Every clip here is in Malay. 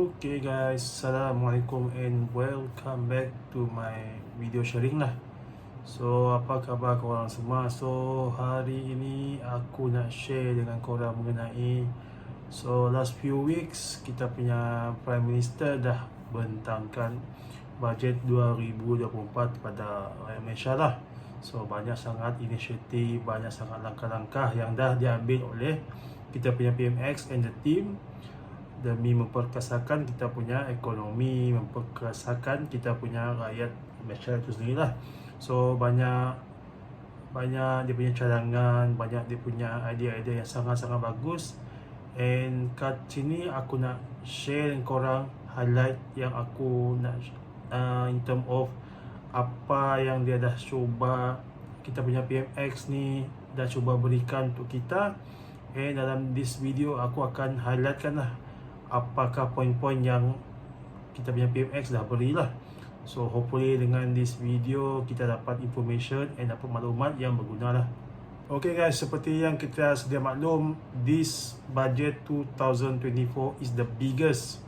Okay guys, Assalamualaikum and welcome back to my video sharing lah. So apa khabar korang semua? So hari ini aku nak share dengan korang mengenai last few weeks kita punya Prime Minister dah bentangkan bajet 2024 kepada rakyat Malaysia lah. So banyak sangat inisiatif, banyak sangat langkah-langkah yang dah diambil oleh kita punya PMX and the team demi memperkasakan kita punya ekonomi, memperkasakan kita punya rakyat Malaysia itu sendirilah. So banyak dia punya cadangan, banyak dia punya idea-idea yang sangat-sangat bagus. And kat sini aku nak share dengan korang highlight yang aku nak in term of apa yang dia dah cuba, kita punya PMX ni dah cuba berikan untuk kita. And dalam this video aku akan highlightkan lah apakah poin-poin yang kita punya PMX dah berilah. So hopefully dengan this video kita dapat information and dapat maklumat yang berguna lah. Okay guys, seperti yang kita sedia maklum, this budget 2024 is the biggest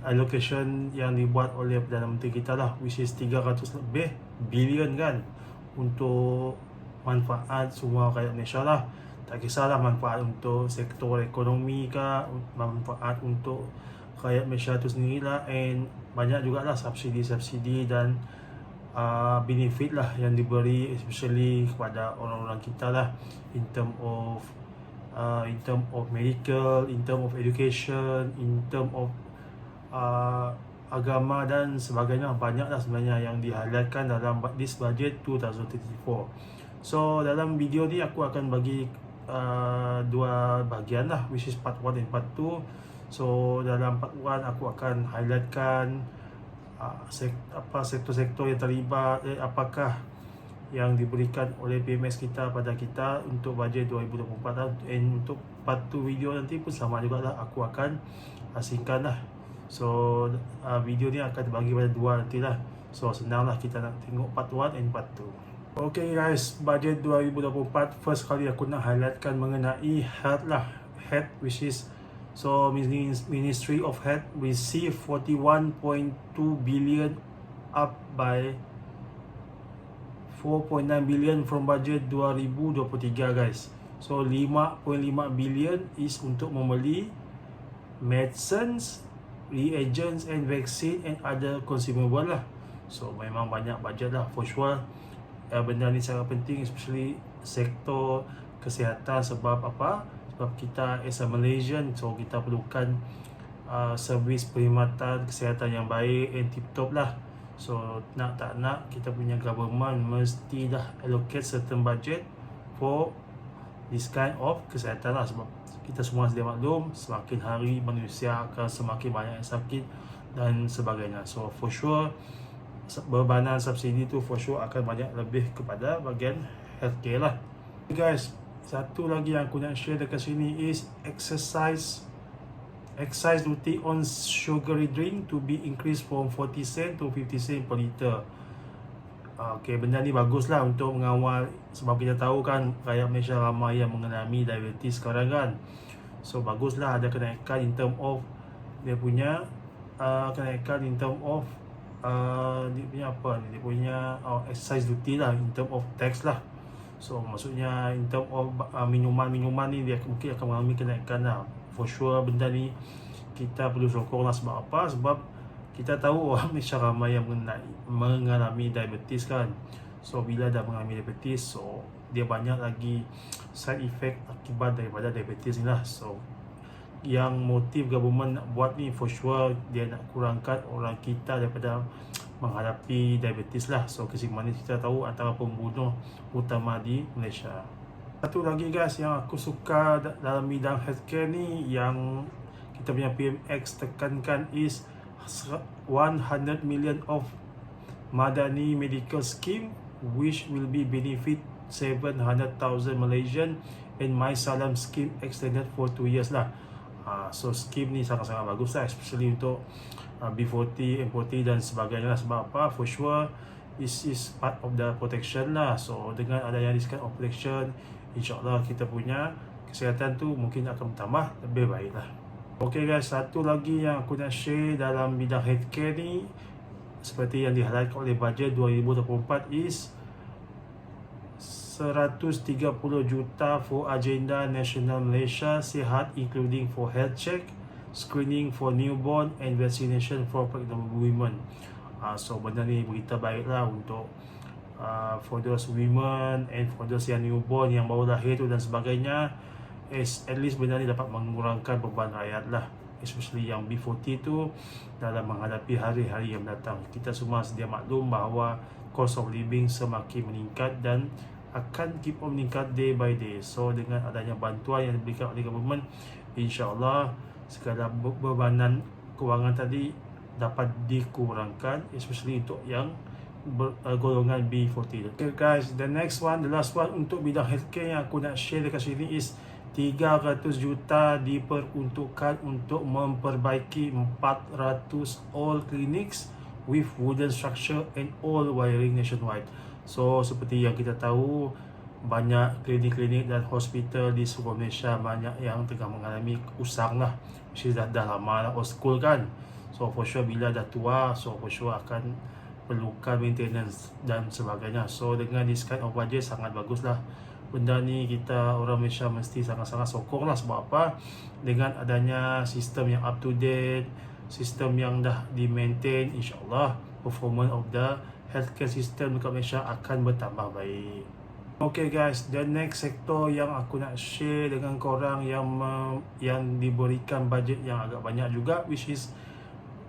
allocation yang dibuat oleh Perdana Menteri kita lah, which is 300 lebih bilion kan, untuk manfaat semua rakyat Malaysia lah. Tak kisahlah manfaat untuk sektor ekonomi ke, manfaat untuk rakyat Malaysia tu sendirilah, and banyak jugalah subsidi dan benefit lah yang diberi especially kepada orang-orang kita lah, in term of medical, in term of education, in term of agama dan sebagainya. Banyaklah sebenarnya yang di-highlightkan dalam this budget 2024. So dalam video ni aku akan bagi dua bahagian lah, which is part 1 dan part 2. So dalam part 1 aku akan highlightkan sektor-sektor yang terlibat, apakah yang diberikan oleh PMX kita pada kita untuk bajet 2024. And untuk part 2 video nanti pun sama juga lah, aku akan asingkan lah. So video ni akan terbagi pada dua nantilah. So senang lah kita nak tengok part 1 and part 2. Okay guys, budget 2024, first kali aku nak highlightkan mengenai health lah. Health, which is Ministry of Health receive 41.2 billion, up by 4.9 billion from budget 2023 guys. So 5.5 billion is untuk membeli medicines, reagents and vaccine and other consumable lah. So memang banyak budget lah for sure. Benda ni sangat penting, especially sektor kesihatan. Sebab apa? Sebab kita as a Malaysian, so kita perlukan servis perkhidmatan kesihatan yang baik and tip top lah. So nak tak nak, kita punya government mesti dah allocate certain budget for this kind of kesihatan lah. Sebab kita semua sedia maklum, semakin hari manusia akan semakin banyak yang sakit dan sebagainya. So for sure bebanan subsidi tu for sure akan banyak lebih kepada bahagian healthcare lah. Guys, satu lagi yang aku nak share dekat sini is excise duty on sugary drink to be increased from 40 cent to 50 cent per liter. Okay, benda ni bagus lah untuk mengawal, sebab kita tahu kan rakyat Malaysia ramai yang mengalami diabetes sekarang kan. So baguslah ada kenaikan in term of dia punya kenaikan in term of dia punya apa ni, dia punya excise duty lah, in term of tax lah. So maksudnya in term of minuman-minuman ni dia mungkin akan mengalami kenaikan lah. For sure benda ni kita perlu sokong lah. Sebab apa? Sebab kita tahu orang Malaysia ramai yang mengalami diabetes kan. So bila dah mengalami diabetes, so dia banyak lagi side effect akibat daripada diabetes ni lah. So yang motif government nak buat ni for sure dia nak kurangkan orang kita daripada menghadapi diabetes lah. So kesimpulan kita tahu antara pembunuh utama di Malaysia. Satu lagi guys yang aku suka dalam bidang healthcare ni yang kita punya PMX tekankan is 100 million of Madani Medical Scheme, which will be benefit 700,000 Malaysian, and My Salam Scheme extended for 2 years lah. So scheme ni sangat-sangat bagus lah, especially untuk B40, M40 dan sebagainya lah. Sebab apa? For sure this is part of the protection lah. So dengan adanya this kind of protection, InsyaAllah kita punya kesihatan tu mungkin akan bertambah lebih baik lah. Okay guys, satu lagi yang aku nak share dalam bidang healthcare ni, seperti yang dihighlightkan oleh bajet 2024 is 130 juta for agenda Nasional Malaysia Sihat, including for health check, screening for newborn and vaccination for pregnant women. So benda ni berita baiklah untuk for those women and for those yang newborn, yang baru lahir tu dan sebagainya. At least benda ni dapat mengurangkan beban rakyat lah, especially yang B40 tu dalam menghadapi hari-hari yang datang. Kita semua sedia maklum bahawa cost of living semakin meningkat dan akan keep on meningkat day by day. So dengan adanya bantuan yang diberikan oleh government, insyaAllah sekadar bebanan kewangan tadi dapat dikurangkan, especially untuk yang golongan B40. Okay guys, the next one, the last one untuk bidang healthcare yang aku nak share dekat sini is 300 juta diperuntukkan untuk memperbaiki 400 all clinics with wooden structure and all wiring nationwide. So seperti yang kita tahu, banyak klinik-klinik dan hospital di seluruh Malaysia banyak yang tengah mengalami usang lah, which is dah lama lah, old school kan. So for sure bila dah tua, so for sure akan perlukan maintenance dan sebagainya. So dengan this kind of budget sangat bagus lah. Benda ni kita orang Malaysia mesti sangat-sangat sokong lah. Sebab apa? Dengan adanya sistem yang up to date, sistem yang dah di-maintain, insyaAllah performance of the healthcare system dekat Malaysia akan bertambah baik. Okay guys, the next sektor yang aku nak share dengan korang yang diberikan budget yang agak banyak juga, which is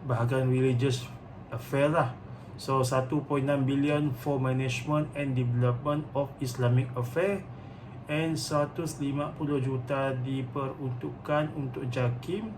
bahagian religious affair lah. So 1.6 billion for management and development of Islamic affair, and 150 juta diperuntukkan untuk JAKIM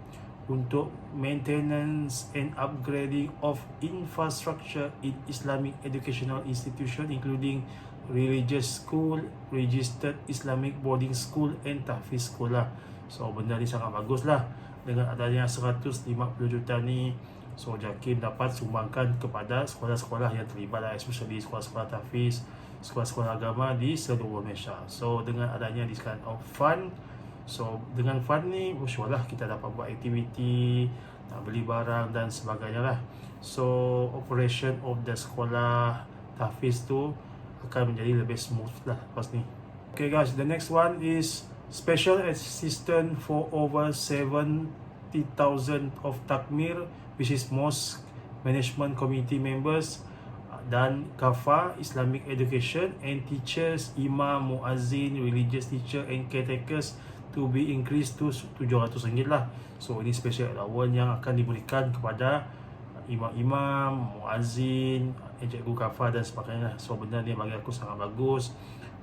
untuk maintenance and upgrading of infrastructure in Islamic educational institution, including religious school, registered Islamic boarding school and tahfiz sekolah. So benda ni sangat bagus lah. Dengan adanya 150 juta ni, so JAKIM dapat sumbangkan kepada sekolah-sekolah yang terlibat lah, especially sekolah-sekolah tahfiz, sekolah-sekolah agama di seluruh Malaysia. So dengan adanya this kind of fund, so dengan fund ni insyaAllah kita dapat buat aktiviti, nak beli barang dan sebagainya lah. So operation of the sekolah tahfiz tu akan menjadi lebih smooth lah lepas ni. Okay guys, the next one is special assistant for over 70,000 of takmir, which is mosque management committee members dan kafa Islamic education and teachers, imam, muazzin, religious teacher and caretakers to be increased to RM700 lah. So ini special allowance yang akan diberikan kepada imam-imam, muazzin, cikgu kafa dan sebagainya. So benda ni bagi aku sangat bagus.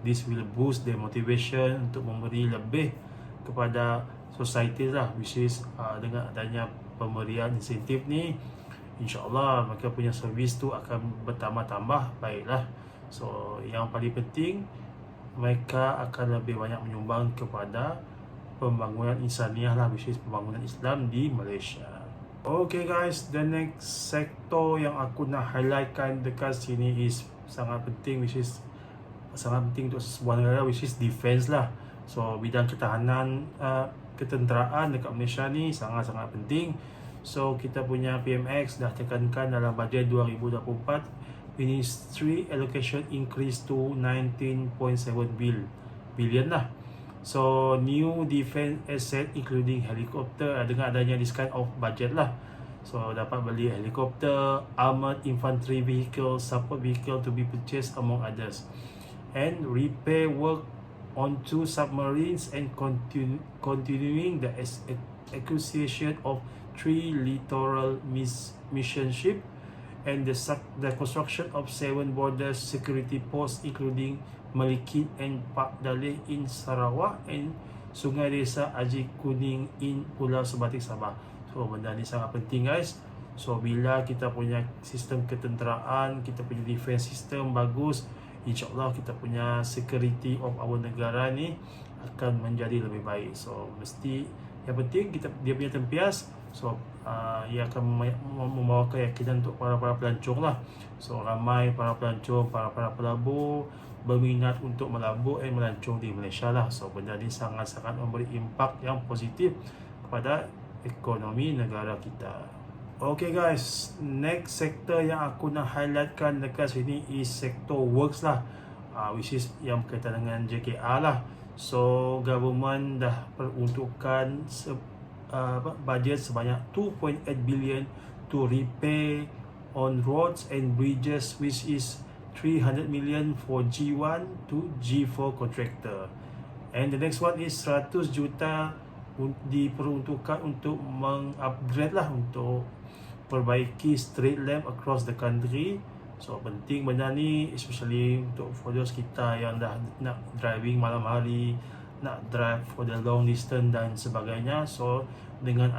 This will boost their motivation untuk memberi lebih kepada society lah, which is dengan adanya pemberian insentif ni, insyaAllah mereka punya servis tu akan bertambah-tambah baiklah. So yang paling penting, mereka akan lebih banyak menyumbang kepada pembangunan insaniah lah, which is pembangunan Islam di Malaysia. Okay guys, the next sektor yang aku nak highlightkan dekat sini is sangat penting, which is sangat penting untuk sebuah negara, which is defense lah. So bidang ketahanan, ketenteraan dekat Malaysia ni sangat-sangat penting. So kita punya PMX dah tekankan dalam bajet 2024, ministry allocation increase to 19.7 billion lah. So new defense asset including helicopter, dengan adanya this kind of budget lah. So dapat beli helikopter, armored infantry vehicle, support vehicle to be purchased among others, and repair work on 2 submarines and continuing the acquisition of 3 littoral mission ship and the construction of 7 border security posts, including Malikin and Pak Daleh in Sarawak and Sungai Desa Aji Kuning in Pulau Sebatik Sabah. So benda ni sangat penting guys. So bila kita punya sistem ketenteraan, kita punya defense system bagus, insyaAllah kita punya security of our negara ni akan menjadi lebih baik. So mesti yang penting dia punya tempias. So ia akan membawa keyakinan untuk para pelancong lah. So ramai para pelancong, para pelabur berminat untuk melabur dan melancong di Malaysia lah. So benda ni sangat-sangat memberi impak yang positif kepada ekonomi negara kita. Okay guys, next sektor yang aku nak highlightkan dekat sini is sektor works lah, which is yang berkaitan dengan JKR lah. So government dah peruntukkan budget sebanyak 2.8 billion to repair on roads and bridges, which is 300 million for G1 to G4 contractor. And the next one is 100 juta diperuntukkan untuk mengupgrade lah, untuk perbaiki street lamp across the country. So penting benda ni, especially untuk for those kita yang dah nak driving malam hari, nak drive for the long distance dan sebagainya. So dengan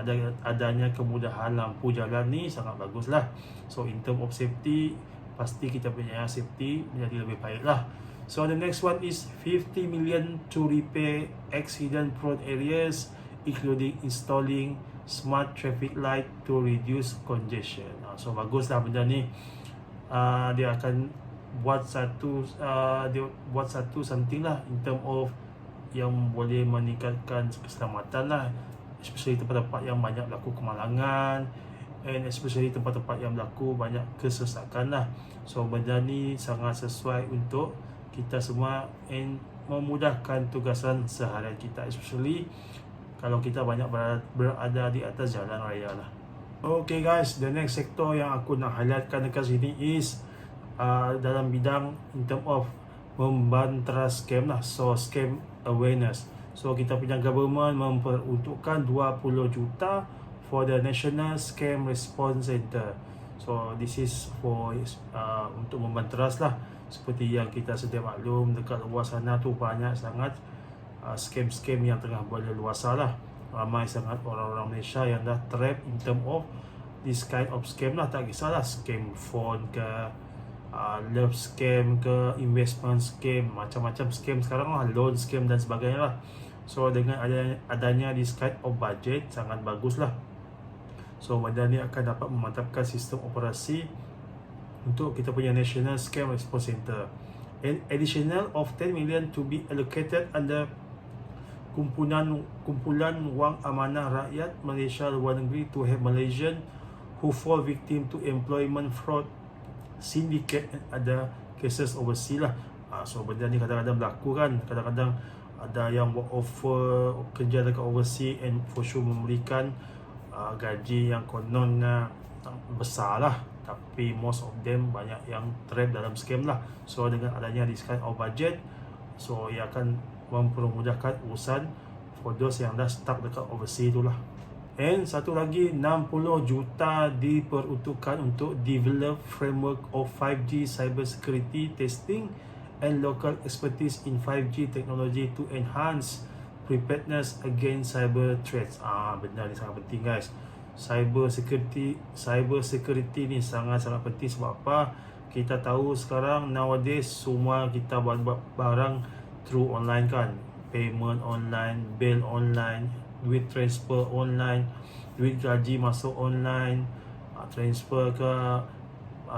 adanya kemudahan lampu jalan ni sangat bagus lah. So in term of safety, pasti kita punya safety menjadi lebih baik lah. So the next one is 50 million to repair accident prone areas, including installing smart traffic light to reduce congestion. So baguslah benda ni. Dia akan buat satu something lah in term of yang boleh meningkatkan keselamatan lah, especially tempat-tempat yang banyak berlaku kemalangan, and especially tempat-tempat yang berlaku banyak kesesakan lah. So benda ni sangat sesuai untuk kita semua and memudahkan tugasan seharian kita, especially kalau kita banyak berada di atas jalan raya lah. Okay guys, the next sektor yang aku nak highlightkan dekat sini is dalam bidang in term of membantras scam lah. So scam awareness. So kita punya government memperuntukkan 20 juta for the National Scam Response Center. So this is for untuk membantras lah. Seperti yang kita sedia maklum, dekat luar sana tu banyak sangat scam-scam yang tengah berleluasa lah. Ramai sangat orang-orang Malaysia yang dah trap in term of this kind of scam lah. Tak kisahlah scam phone ke, love scam ke, investment scam, macam-macam scam sekarang lah, loan scam dan sebagainya lah. So dengan adanya this kind of budget sangat bagus lah. So benda ni akan dapat memantapkan sistem operasi untuk kita punya National Scam Response Center. An additional of 10 million to be allocated under kumpulan wang amanah rakyat Malaysia luar negeri to help Malaysian who fall victim to employment fraud, syndicate and other cases overseas lah. So benda ni kadang-kadang berlaku kan, kadang-kadang ada yang buat offer kerja dekat overseas and for sure memberikan gaji yang konon besar lah, tapi most of them banyak yang trap dalam scam lah. So dengan adanya this kind of budget, so ia akan mempermudahkan urusan for those yang dah stuck dekat overseas tu lah. And satu lagi, 60 juta diperuntukkan untuk develop framework of 5G cyber security testing and local expertise in 5G technology to enhance preparedness against cyber threats. Benda ni sangat penting guys. Cyber security ni sangat-sangat penting. Sebab apa? Kita tahu sekarang nowadays semua kita buat barang through online kan. Payment online, bill online, duit transfer online, duit gaji masuk online, transfer ke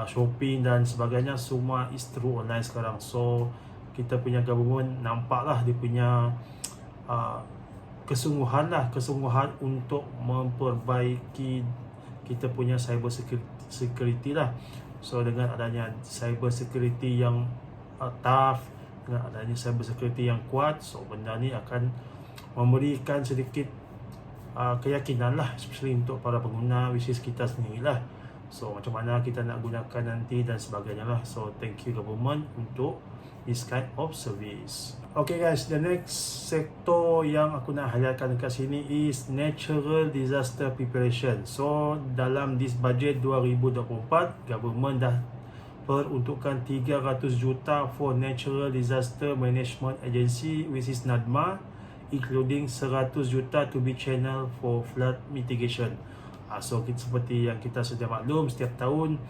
shopping dan sebagainya, semua is through online sekarang. So kita punya government nampaklah dia punya kesungguhan untuk memperbaiki kita punya cyber security lah. So dengan adanya cyber security yang tough, dengan adanya cyber security yang kuat, so benda ni akan memberikan sedikit keyakinan lah, especially untuk para pengguna, which is kita sendirilah. So macam mana kita nak gunakan nanti dan sebagainya lah. So thank you government untuk this kind of service. Okay guys, the next sektor yang aku nak highlightkan dekat sini is natural disaster preparation. So dalam this budget 2024, government dah peruntukkan 300 juta for Natural Disaster Management Agency, which is NADMA, including 100 juta to be channel for flood mitigation. So seperti yang kita sudah maklum, setiap tahun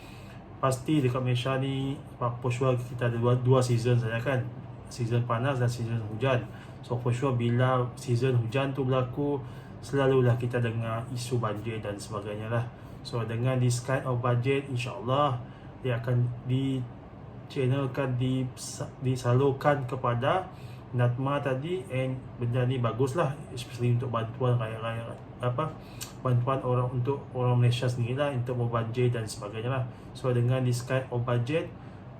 pasti dekat Malaysia ni for sure kita ada dua season saja kan, season panas dan season hujan. So for sure bila season hujan tu berlaku, selalulah kita dengar isu banjir dan sebagainya lah. So dengan this kind of budget, insyaAllah dia akan di-channelkan, disalurkan kepada NADMA tadi, and benda ni baguslah, especially untuk bantuan raya-raya bantuan orang untuk orang Malaysia sendiri lah, untuk berbudget dan sebagainya lah. So dengan this kind of budget,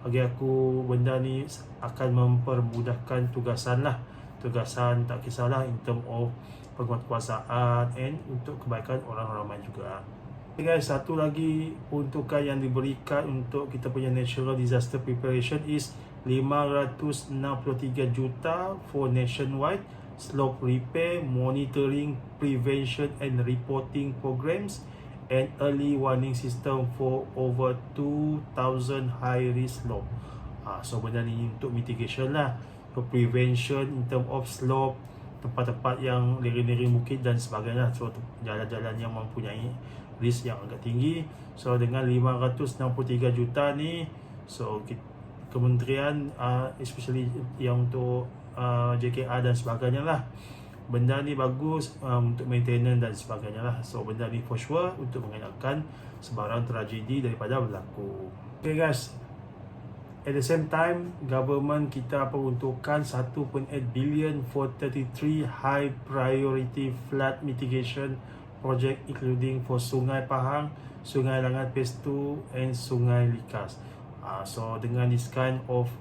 bagi aku benda ni akan mempermudahkan tugasan lah. Tugasan tak kisahlah in term of penguatkuasaan and untuk kebaikan orang ramai juga. Okay guys, satu lagi peruntukan yang diberikan untuk kita punya natural disaster preparation is 563 juta for nationwide slope repair, monitoring, prevention and reporting programs and early warning system for over 2,000 high risk slope. So benda ni untuk mitigation lah, for prevention in term of slope, tempat-tempat yang lereng-lereng bukit dan sebagainya. So jalan-jalan yang mempunyai risk yang agak tinggi. So dengan 563 juta ni, so kementerian especially yang untuk JKR dan sebagainya lah, benda ni bagus untuk maintenance dan sebagainya lah. So benda ni for sure untuk mengelakkan sebarang tragedi daripada berlaku. Okay guys, at the same time government kita peruntukkan 1.8 billion for 33 high priority flood mitigation project including for Sungai Pahang, Sungai Langat Phase 2 and Sungai Likas. So dengan this kind of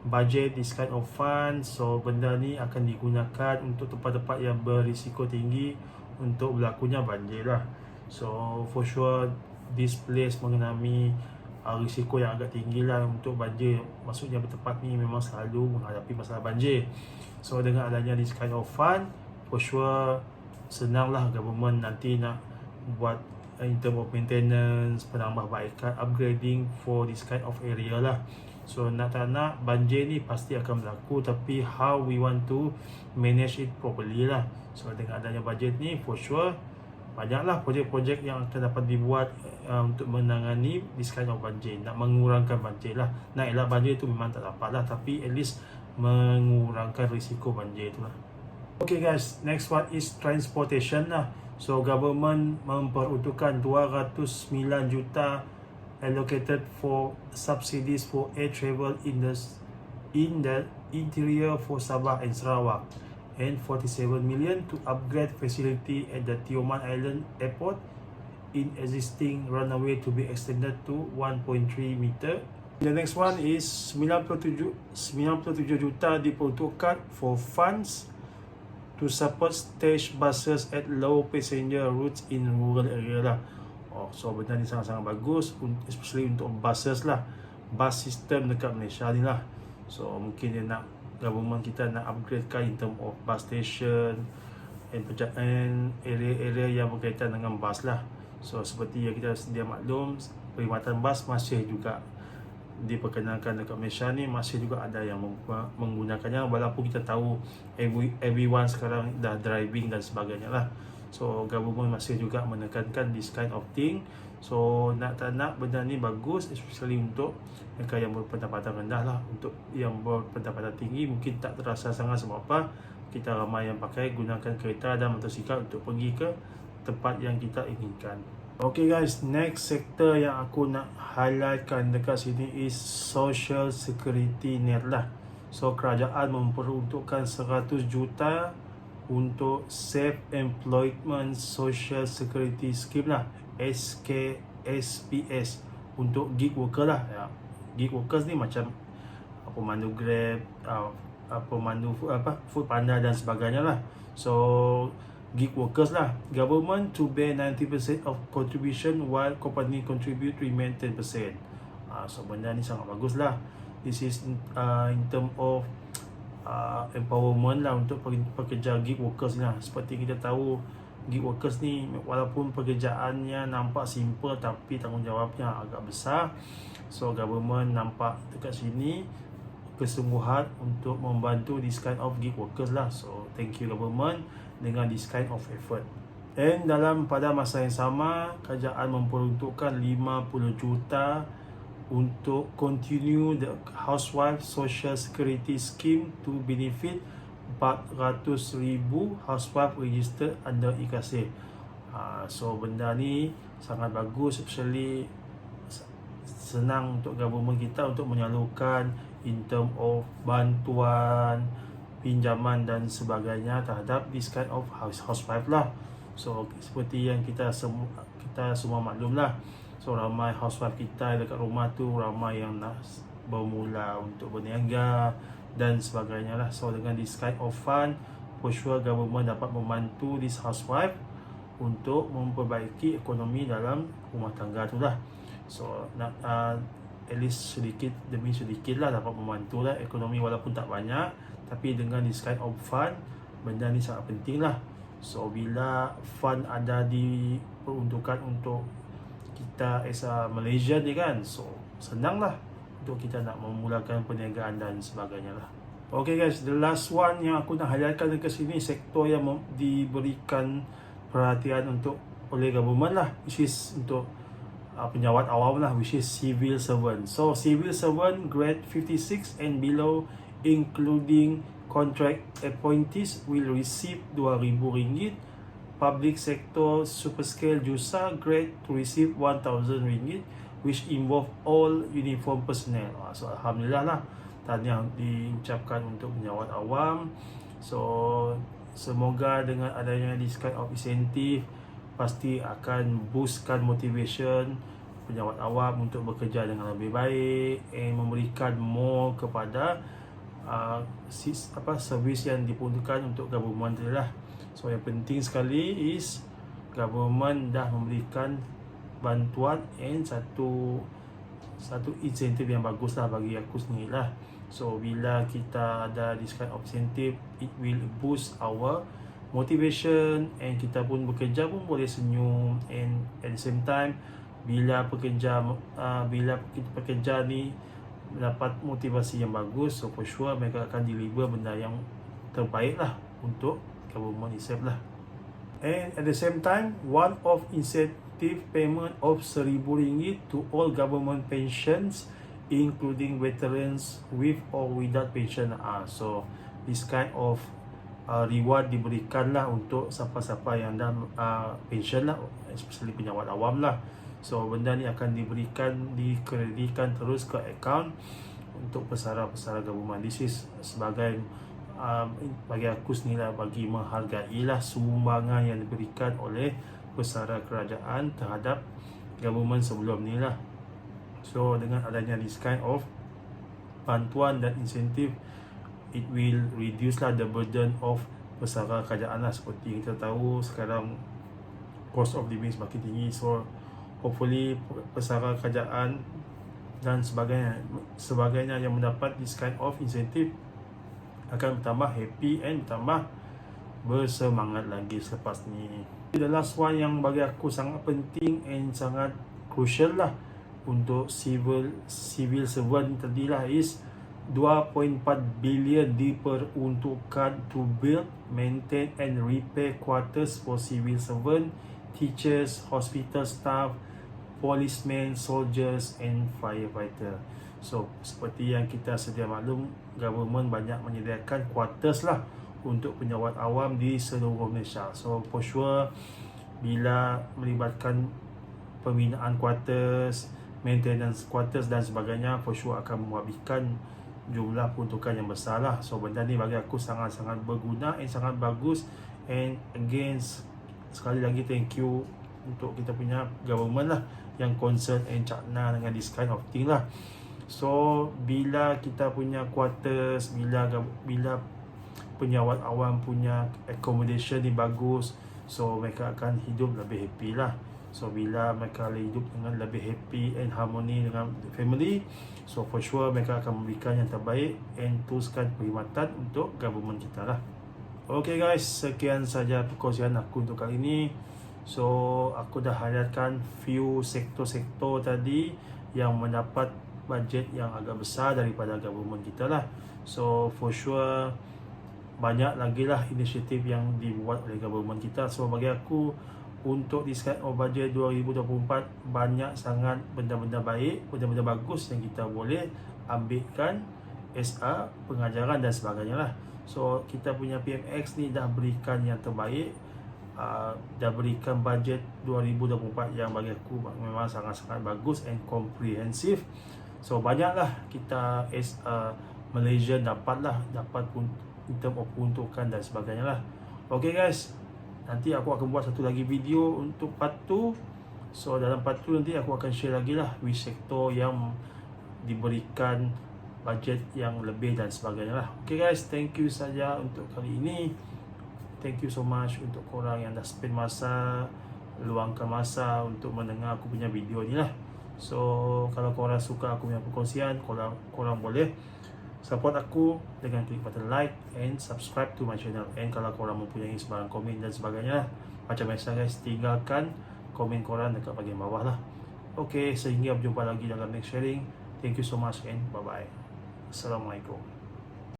budget, this kind of fund, so benda ni akan digunakan untuk tempat-tempat yang berisiko tinggi untuk berlakunya banjir lah. So for sure this place mengenai risiko yang agak tinggi lah untuk banjir. Maksudnya bertempat ni memang selalu menghadapi masalah banjir. So dengan adanya this kind of fund, for sure senang lah government nanti nak buat in term of maintenance, penambahbaikan, upgrading for this kind of area lah. So nak tak nak banjir ni pasti akan berlaku, tapi how we want to manage it properly lah. So dengan adanya budget ni for sure banyaklah projek-projek yang akan dapat dibuat untuk menangani this kind of banjir, nak mengurangkan banjir lah. Nak elak banjir tu memang tak dapat lah, tapi at least mengurangkan risiko banjir tu lah. Okay guys, next one is transportation lah. So government memperuntukkan 209 juta allocated for subsidies for air travel in the interior for Sabah and Sarawak, and 47 million to upgrade facility at the Tioman Island Airport in existing runway to be extended to 1.3 meter. The next one is 97 juta diperuntukkan for funds to support stage buses at low passenger routes in rural area lah. So benda ni sangat-sangat bagus, especially untuk buses lah, bus system dekat Malaysia ni lah. So mungkin dia nak, government kita nak upgradekan in term of bus station and area-area yang berkaitan dengan bus lah. So seperti yang kita sedia maklum, perkhidmatan bas masih juga diperkenalkan dekat Malaysia ni, masih juga ada yang menggunakannya, walaupun kita tahu everyone sekarang dah driving dan sebagainya lah. So government masih juga menekankan this kind of thing. So nak tak nak benda ni bagus, especially untuk mereka yang berpendapatan rendah lah. Untuk yang berpendapatan tinggi mungkin tak terasa sangat, sebab apa, kita ramai yang pakai gunakan kereta dan motosikal untuk pergi ke tempat yang kita inginkan. Okay guys, next sektor yang aku nak highlightkan dekat sini is social security net lah. So kerajaan memperuntukkan 100 juta untuk Safe Employment Social Security Scheme lah, SKSPS, untuk gig worker lah ya. Gig workers ni macam pemandu Grab, pemandu Food Panda dan sebagainya lah. So gig workers lah, government to bear 90% of contribution while company contribute remain 10%. So benda ni sangat bagus lah. This is in term of empowerment lah untuk pekerja gig workers ni lah. Seperti kita tahu, gig workers ni walaupun pekerjaannya nampak simple, tapi tanggungjawabnya agak besar. So government nampak dekat sini kesungguhan untuk membantu this kind of gig workers lah. So thank you government dengan this kind of effort. And pada masa yang sama, kerajaan memperuntukkan 50 juta untuk continue the housewife social security scheme to benefit 400,000 housewife registered under IKASE. So benda ni sangat bagus, especially senang untuk government kita untuk menyalurkan in term of bantuan, pinjaman dan sebagainya terhadap this kind of housewife lah. So seperti yang kita semua maklum lah, so ramai housewife kita dekat rumah tu, ramai yang nak bermula untuk berniaga dan sebagainya lah. So dengan this kind of fund, for sure government dapat membantu this housewife untuk memperbaiki ekonomi dalam rumah tangga tu lah. So nak at least sedikit demi sedikit lah dapat membantu lah ekonomi, walaupun tak banyak, tapi dengan this kind of fund, benda ni sangat penting lah. So bila fund ada diperuntukkan untuk kita as a Malaysian ni kan, so senang lah untuk kita nak memulakan perniagaan dan sebagainya lah. Okay guys, the last one yang aku nak highlightkan dekat sini, sektor yang diberikan perhatian untuk oleh government lah, which is untuk pejabat awam lah, which is civil servant. So civil servant grade 56 and below, including contract appointees, will receive RM2,000. Public sector super scale JUSA grade to receive RM1,000, which involve all uniform personnel. So alhamdulillah lah, tahniah diucapkan untuk pejabat awam. So semoga dengan adanya this kind of incentive pasti akan boostkan motivation pejabat awam untuk bekerja dengan lebih baik dan memberikan more kepada servis yang diperuntukkan untuk government tu lah. So yang penting sekali is government dah memberikan bantuan and satu insentif yang bagus lah bagi aku sendiri lah. So bila kita ada this kind of incentive, it will boost our motivation and kita pun bekerja pun boleh senyum, and at the same time bila pekerja ni dapat motivasi yang bagus, so for sure mereka akan deliver benda yang terbaik lah untuk government itself lah. And at the same time, one of incentive payment of RM1,000 to all government pensions, including veterans with or without pension. So this kind of reward diberikan lah untuk siapa-siapa yang dah pension lah, especially pejabat awam lah. So benda ni akan dikreditkan terus ke akaun untuk pesara-pesara government. This is sebagai bagi aku sendiri lah, bagi menghargai lah sumbangan yang diberikan oleh pesara kerajaan terhadap government sebelum ni lah. So dengan adanya this kind of bantuan dan insentif, it will reduce lah the burden of pesara kerajaan lah. Seperti kita tahu sekarang cost of living semakin tinggi, so hopefully pesara kerajaan dan sebagainya yang mendapat this kind of insentif akan bertambah happy and bertambah bersemangat lagi selepas ni. The last one yang bagi aku sangat penting and sangat crucial lah untuk civil servant tadi lah is 2.4 bilion diperuntukkan to build, maintain and repair quarters for civil servant, teachers, hospital staff, policemen, soldiers and firefighter. So seperti yang kita sedia maklum, government banyak menyediakan quarters lah untuk pejabat awam di seluruh Malaysia. So for sure bila melibatkan pembinaan quarters, maintenance quarters dan sebagainya, for sure akan menghabiskan jumlah peruntukan yang besar lah. So benda ni bagi aku sangat-sangat berguna and sangat bagus. And again, sekali lagi thank you untuk kita punya government lah yang concern and cakna dengan this kind of thing lah. So bila kita punya quarters, bila pejabat awam punya accommodation ni bagus, so mereka akan hidup lebih happy lah. So bila mereka hidup dengan lebih happy and harmony dengan family, so for sure mereka akan memberikan yang terbaik and teruskan perkhidmatan untuk government kita lah. Okay guys, sekian saja perkongsian aku untuk kali ini. So aku dah highlightkan few sektor-sektor tadi yang mendapat bajet yang agak besar daripada government kita lah. So for sure banyak lagi lah inisiatif yang dibuat oleh government kita. So bagi aku untuk this kind of budget 2024 banyak sangat benda-benda baik, benda-benda bagus yang kita boleh ambilkan as a pengajaran dan sebagainya lah. So kita punya PMX ni dah berikan yang terbaik, dah berikan budget 2024 yang bagi aku memang sangat-sangat bagus and comprehensive. So banyaklah kita as a Malaysian dapat in term of peruntukan dan sebagainya lah. Okay guys, nanti aku akan buat satu lagi video untuk part 2. So dalam part 2 nanti aku akan share lagi lah which sektor yang diberikan budget yang lebih dan sebagainya lah. Okay guys, thank you saja untuk kali ini. Thank you so much untuk korang yang dah spend masa, luangkan masa untuk mendengar aku punya video ni lah. So kalau korang suka aku punya perkongsian, korang boleh support aku dengan klik button like and subscribe to my channel. And kalau korang mempunyai sebarang komen dan sebagainya, macam biasa guys, tinggalkan komen korang dekat bahagian bawah lah. Okay, sehingga berjumpa lagi dalam next sharing. Thank you so much and bye bye. Assalamualaikum.